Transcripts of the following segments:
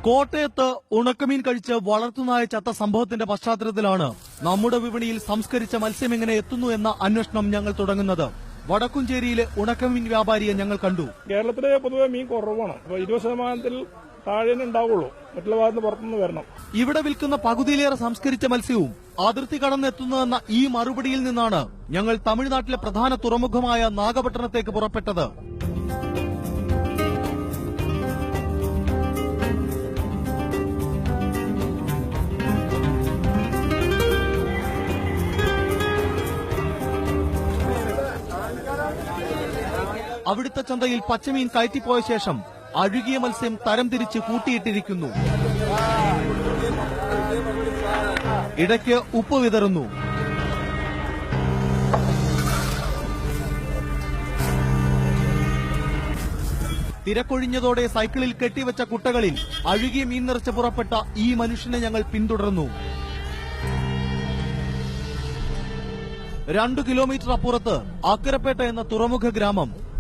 കോട്ടയത്ത് ഉണക്കമീൻ കഴിച്ച് വളർത്തുനായ ചത്ത സംഭവത്തിന്റെ പശ്ചാത്തലത്തിലാണ് നമ്മുടെ വിപണിയിൽ സംസ്കരിച്ച മത്സ്യം എങ്ങനെ എത്തുന്നു എന്ന അന്വേഷണം ഞങ്ങൾ തുടങ്ങുന്നത്. വടക്കുംചേരിയിലെ ഉണക്കമീൻ വ്യാപാരിയെ ഞങ്ങൾ കണ്ടു. കേരളത്തിലെ പൊതുവെ മീൻ കുറവാണ്. 20% താഴെ ഉണ്ടാവുള്ളൂ. മറ്റുള്ള ഭാഗത്ത് പുറത്തുനിന്ന് വരണം. ഇവിടെ വിൽക്കുന്ന പകുതിയിലേറെ സംസ്കരിച്ച മത്സ്യവും അതിർത്തി കടന്നെത്തുന്നതെന്ന ഈ മറുപടിയിൽ നിന്നാണ് ഞങ്ങൾ തമിഴ്നാട്ടിലെ പ്രധാന തുറമുഖമായ നാഗപട്ടണത്തേക്ക് പുറപ്പെട്ടത്. അവിടുത്തെ ചന്തയിൽ പച്ചമീൻ കയറ്റിപ്പോയ ശേഷം അഴുകിയ മത്സ്യം തരംതിരിച്ച് കൂട്ടിയിട്ടിരിക്കുന്നു. ഇടയ്ക്ക് ഉപ്പ് വിതറുന്നു. തിരക്കൊഴിഞ്ഞതോടെ സൈക്കിളിൽ കെട്ടിവെച്ച കുട്ടകളിൽ അഴുകിയ മീൻ നിറച്ച് പുറപ്പെട്ട ഈ മനുഷ്യനെ ഞങ്ങൾ പിന്തുടർന്നു. 2 കിലോമീറ്റർ അപ്പുറത്ത് അക്കരപ്പേട്ട എന്ന തുറമുഖ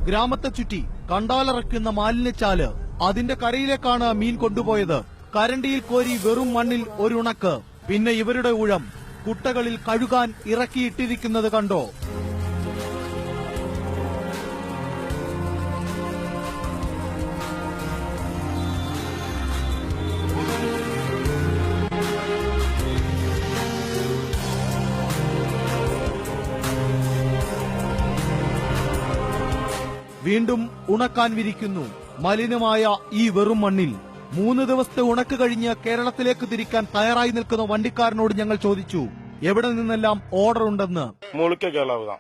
ഗ്രാമത്തെ ചുറ്റി കണ്ടാലറക്കുന്ന മാലിന്യച്ചാല്. അതിന്റെ കരയിലേക്കാണ് മീൻ കൊണ്ടുപോയത്. കരണ്ടിയിൽ കോരി വെറും മണ്ണിൽ ഒരുണക്ക്. പിന്നെ ഇവരുടെ ഊഴം കുട്ടകളിൽ കഴുകാൻ ഇറക്കിയിട്ടിരിക്കുന്നത് കണ്ടോ? വീണ്ടും ഉണക്കാൻ വിരിക്കുന്നു. മലിനമായ ഈ വെറും മണ്ണിൽ 3 ദിവസത്തെ ഉണക്ക് കഴിഞ്ഞ് കേരളത്തിലേക്ക് തിരിക്കാൻ തയ്യാറായി നിൽക്കുന്ന വണ്ടിക്കാരനോട് ഞങ്ങൾ ചോദിച്ചു എവിടെ നിന്നെല്ലാം ഓർഡർ ഉണ്ടെന്ന്. മുളിക്ക കേരള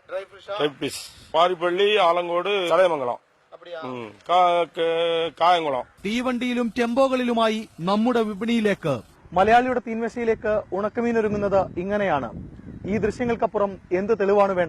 പാരിപ്പള്ളി, ആലങ്കോട്, ചടയമംഗലം, കായംകുളം. തീവണ്ടിയിലും ടെമ്പോകളിലുമായി നമ്മുടെ വിപണിയിലേക്ക്, മലയാളിയുടെ തീൻമേശയിലേക്ക് ഉണക്കമീൻ ഒരുങ്ങുന്നത് ഇങ്ങനെയാണ്. ഈ ദൃശ്യങ്ങൾക്കപ്പുറം എന്ത് തെളിവാണ് വേണ്ടത്?